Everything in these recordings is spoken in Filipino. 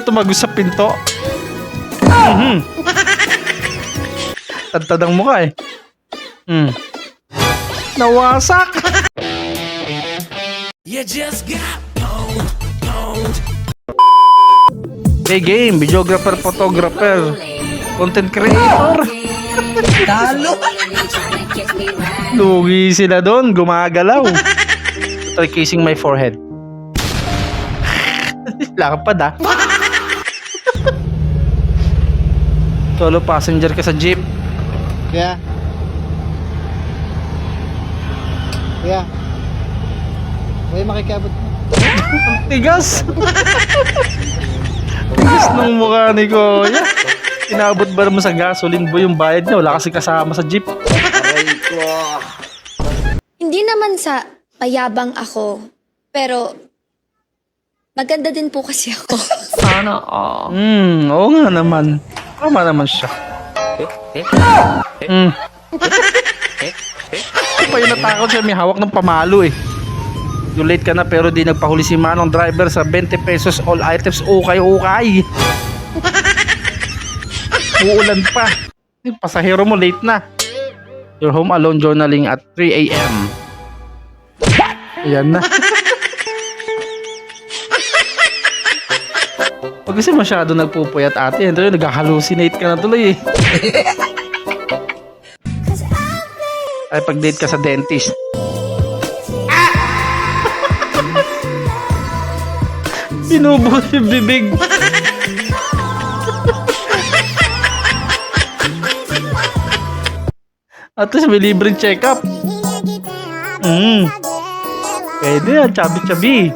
tumagos sa pinto. Tadtad ang mukha eh. Nawasak. You just got pwned. Hey game, videographer, photographer, content creator. Talo. Lugi sila doon, gumagalaw. Try kissing my forehead. Lapad ah. Solo passenger ka sa jeep. Kaya Uy, makikiabot mo. Tigas. Tigas ng mukha ni Kuya. Inabot ba naman sa gasoline boy yung bayad niya? Wala kasi kasama sa jeep. Aray ko. Hindi naman sa payabang ako, pero maganda din po kasi ako. Sana all. Oo nga naman. Tama naman siya. Pa yung natakot siya, may hawak ng pamalo eh. Yung late ka na pero di nagpahuli si Manong driver sa 20 pesos all items ukay. Uulan pa. Yung pasahero mo late na. You're home alone journaling at 3 a.m. Ayan na. Pag kasi masyado nagpupuyat ate, ito yung nag-hallucinate ka na tuloy eh. Ay pag date ka sa dentist. Binubuhos yung bibig. At least may libreng check-up. Pwede yan, chabi-chabi.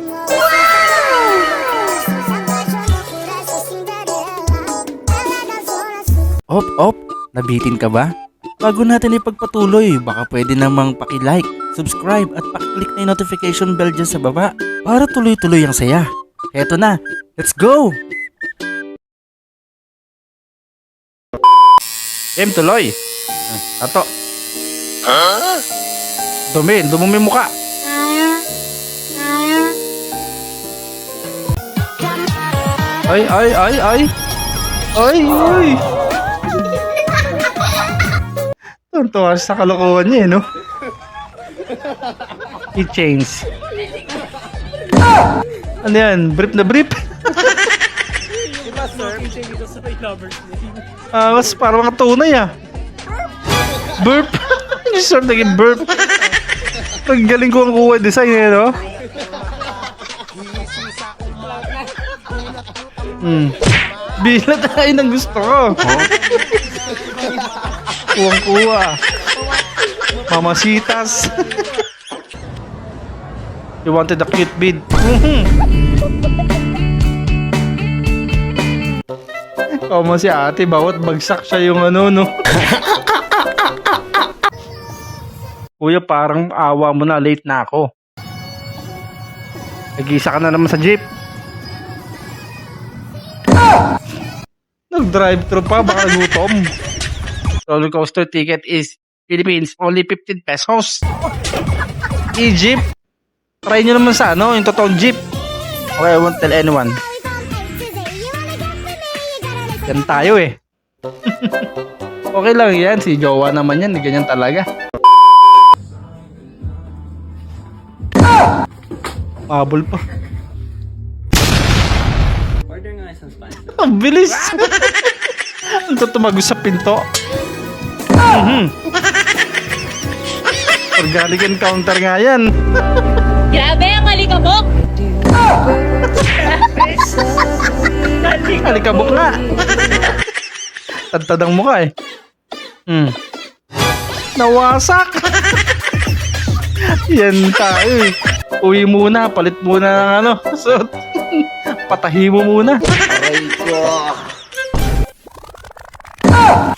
Op, nabitin ka ba? Bago natin ipagpatuloy, baka pwede namang paki-like, subscribe at paki-click na yung notification bell dyan sa baba para tuloy-tuloy ang saya. Heto na, let's go! Game tuloy. Ato. Dumumi mukha. Ay. Tuntua sa kalokohan niya, no? Keychains. Ano yan? Brief na brief? Mas parang mga tunay ah. Burp. Yung sort naging burp. Ang galing ko ang kuha design eh, no? Bila tayo ng gusto ko. Kuwang-kuwa. Mamasitas. You wanted a cute bid. Kamo si ate, bawat bagsak siya yung ano, no? Kuya, parang awa mo na, late na ako. Nag-isa ka na naman sa jeep. Nag-drive-thru pa, baka nagutom. Roller coaster ticket is Philippines, only 15 pesos. E-jeep. Try nyo naman sa ano, yung totoong jeep. Okay, I won't tell anyone. Yan tayo eh. Okay lang yan, si Jowa naman yan, ganyan talaga. Mabul pa. Order nga isang spice. Ang bilis. Ang tumagos sa pinto. Organic encounter nga yan. Grabe ang alikabok! Alikabok nga. Tadtad ang mukha eh. Nawasak. Yan tayo eh. Uwi muna, palit muna ng ano. So, patahi mo muna. Aray ko.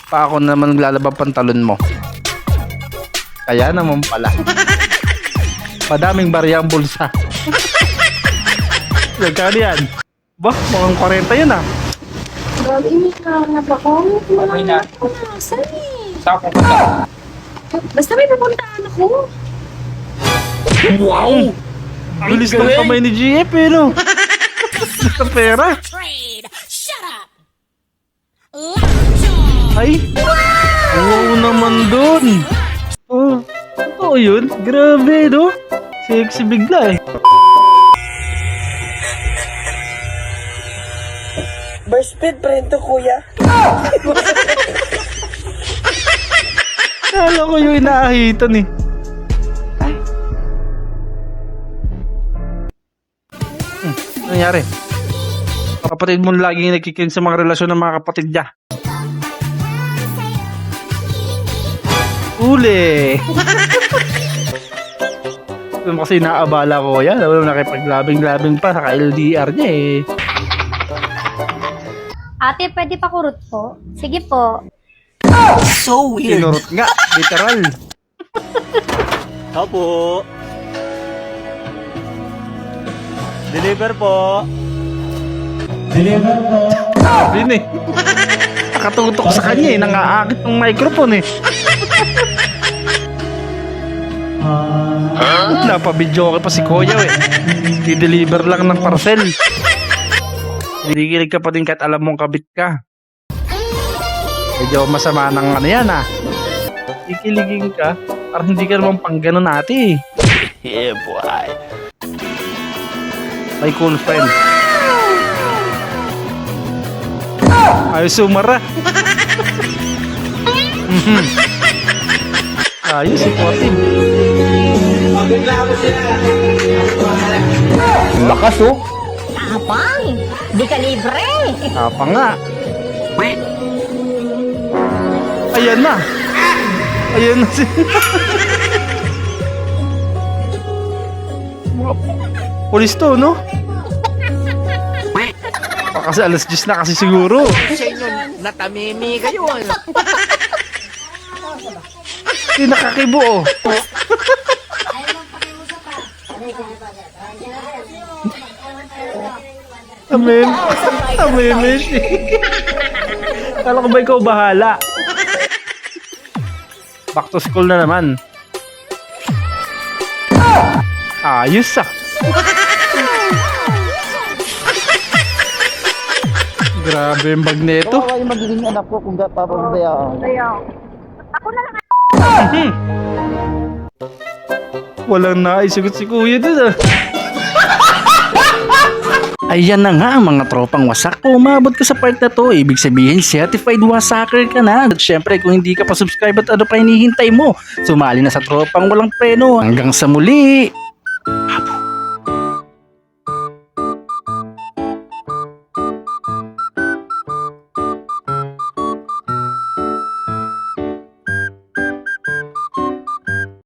Pa ako naman naglalaba pantalon mo. Kaya naman pala. Madaming barya ang bulsa. Nagkano yan? Bah, mukhang 40 yun ah. Grabe, inihanap ako. Okay na. Saan eh? Saan ko punta? Basta may pupuntaan ako. Wow! Bilis ng kamay ni GF eh no? Sa pera. Trade! naman dun? Oh, totoo yun? Grabe, no? Sexy bigla eh. Burst speed, prento, kuya. Kala ko yung inaahitan eh. Ano nangyari? Kapatid mo laging nagkikin sa mga relasyon ng mga kapatid niya. Uli! Doon kasi naabala ko yan. Alam mo, nakipaglabing-labing pa sa LDR niya eh. Ate, pwede pa kurot po? Sige po. Tinurot nga, literal. Opo. Deliver po. Sabi na eh. Nakatutok sa kanya eh. Nangaakit ng microphone eh. Napabidyo pa si Kuya eh. I-deliver lang ng parcel. Dinigilig ka pa din kahit alam mong kabit ka. Medyo masama ng ano yan ah. Ikiligin ka. Parang hindi ka naman pang ganun ate eh. Yeah, boy. My cool friend. Ayos sumara. Ayos si Potin. Lakas oh. Abang! Di ka libre! Apa nga. Ayan na. Ayan na si... Mga Pulis to, no? Kasi alas 10 na kasi siguro. Sa inyo, natamimi kayo. Hindi nakakibo, oh. Amen. Amen. Kala ko ba ikaw bahala? Back to school na naman. Ayos ah. Grabe yung bag nito. Kawawa yung magiging anak ko kung papabayaan. Walang naisigot si kuya dun ah. Ayan na nga ang mga tropang wasak. Kung umabot ka sa part na to, ibig sabihin certified wasaker ka na. At syempre kung hindi ka pa subscribe at ano pa hinihintay mo, sumali na sa tropang walang preno. Hanggang sa muli.